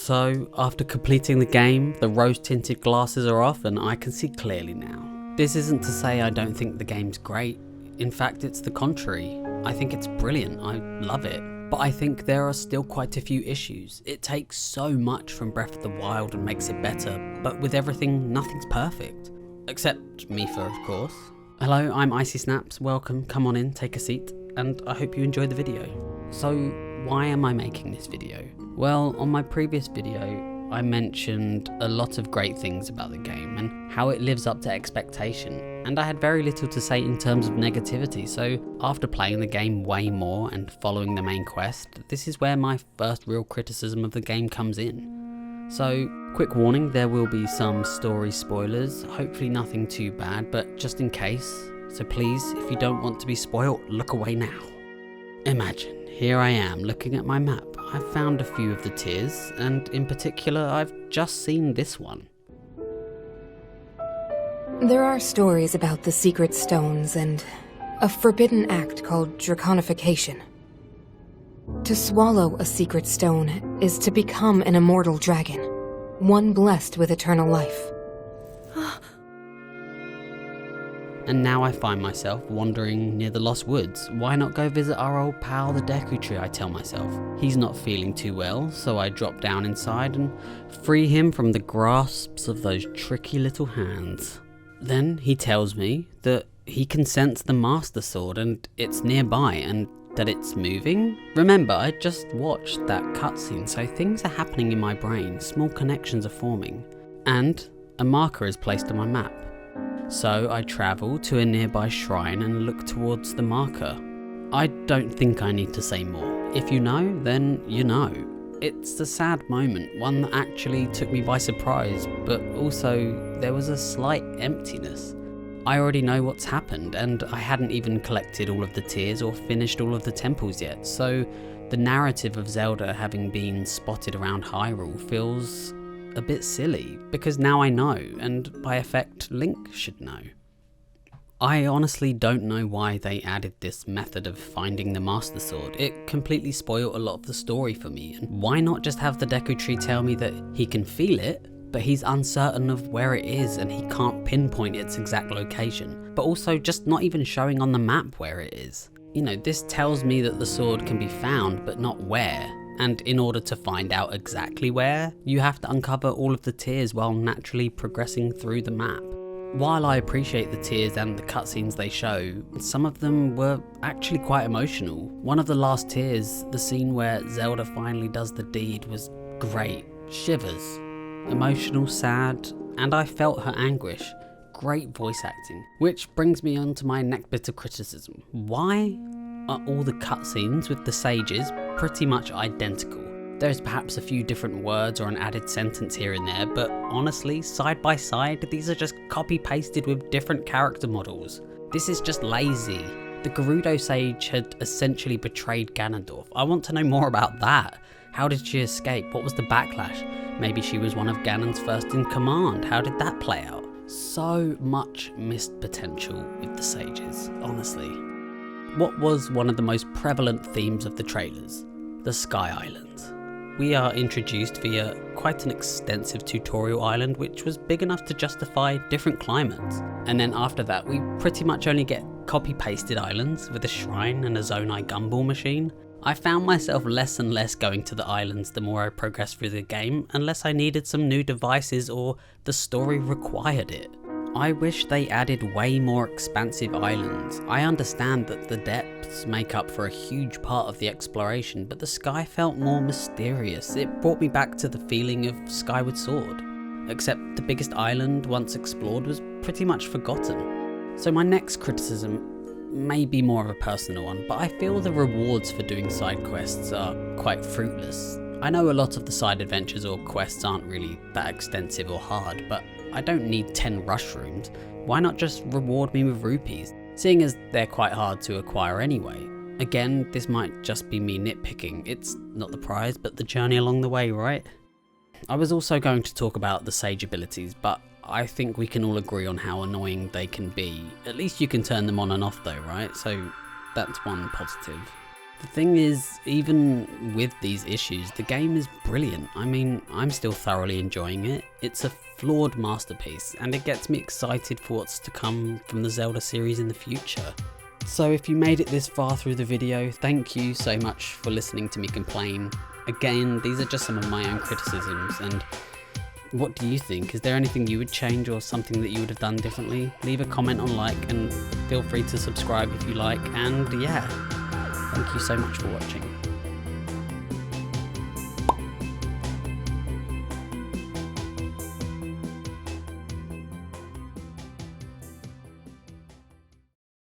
So, after completing the game, the rose-tinted glasses are off and I can see clearly now. This isn't to say I don't think the game's great. In fact, it's the contrary. I think it's brilliant, I love it. But I think there are still quite a few issues. It takes so much from Breath of the Wild and makes it better, but with everything, nothing's perfect. Except Mipha, of course. Hello, I'm Icy Snaps, welcome, come on in, take a seat, and I hope you enjoyed the video. So, why am I making this video? Well, on my previous video, I mentioned a lot of great things about the game and how it lives up to expectation, and I had very little to say in terms of negativity, so after playing the game way more and following the main quest, this is where my first real criticism of the game comes in. So, quick warning, there will be some story spoilers, hopefully nothing too bad, but just in case, so please, if you don't want to be spoiled, look away now. Imagine, here I am looking at my map. I've found a few of the tears, and in particular, I've just seen this one. There are stories about the secret stones and a forbidden act called draconification. To swallow a secret stone is to become an immortal dragon, one blessed with eternal life. And now I find myself wandering near the Lost Woods. Why not go visit our old pal the Deku Tree, I tell myself. He's not feeling too well, so I drop down inside and free him from the grasps of those tricky little hands. Then he tells me that he can sense the Master Sword and it's nearby and that it's moving. Remember, I just watched that cutscene, so things are happening in my brain, small connections are forming. And a marker is placed on my map. So I travel to a nearby shrine and look towards the marker. I don't think I need to say more. If you know, then you know. It's a sad moment, one that actually took me by surprise, but also there was a slight emptiness. I already know what's happened, and I hadn't even collected all of the tears or finished all of the temples yet, so the narrative of Zelda having been spotted around Hyrule feels a bit silly, because now I know, and by effect, Link should know. I honestly don't know why they added this method of finding the Master Sword. It completely spoiled a lot of the story for me, and why not just have the Deku Tree tell me that he can feel it, but he's uncertain of where it is and he can't pinpoint its exact location, but also just not even showing on the map where it is. You know, this tells me that the sword can be found, but not where. And in order to find out exactly where, you have to uncover all of the tears while naturally progressing through the map. While I appreciate the tears and the cutscenes they show, some of them were actually quite emotional. One of the last tears, the scene where Zelda finally does the deed, was great. Shivers. Emotional, sad, and I felt her anguish. Great voice acting. Which brings me on to my next bit of criticism. Why are all the cutscenes with the sages pretty much identical? There's perhaps a few different words or an added sentence here and there, but honestly, side by side, these are just copy-pasted with different character models. This is just lazy. The Gerudo Sage had essentially betrayed Ganondorf. I want to know more about that. How did she escape? What was the backlash? Maybe she was one of Ganon's first in command. How did that play out? So much missed potential with the sages, honestly. What was one of the most prevalent themes of the trailers? The Sky Islands. We are introduced via quite an extensive tutorial island which was big enough to justify different climates. And then after that we pretty much only get copy-pasted islands with a shrine and a Zonai gumball machine. I found myself less and less going to the islands the more I progressed through the game, unless I needed some new devices or the story required it. I wish they added way more expansive islands. I understand that the depths make up for a huge part of the exploration, but the sky felt more mysterious. It brought me back to the feeling of Skyward Sword. Except the biggest island, once explored, was pretty much forgotten. So my next criticism may be more of a personal one, but I feel the rewards for doing side quests are quite fruitless. I know a lot of the side adventures or quests aren't really that extensive or hard, but I don't need 10 rush rooms. Why not just reward me with rupees, seeing as they're quite hard to acquire anyway? Again, this might just be me nitpicking. It's not the prize, but the journey along the way, right? I was also going to talk about the sage abilities, but I think we can all agree on how annoying they can be. At least you can turn them on and off though, right? So that's one positive. The thing is, even with these issues, the game is brilliant. I mean, I'm still thoroughly enjoying it. It's a flawed masterpiece, and it gets me excited for what's to come from the Zelda series in the future. So if you made it this far through the video, thank you so much for listening to me complain. Again, these are just some of my own criticisms, and what do you think? Is there anything you would change or something that you would have done differently? Leave a comment on like, and feel free to subscribe if you like, and yeah, thank you so much for watching.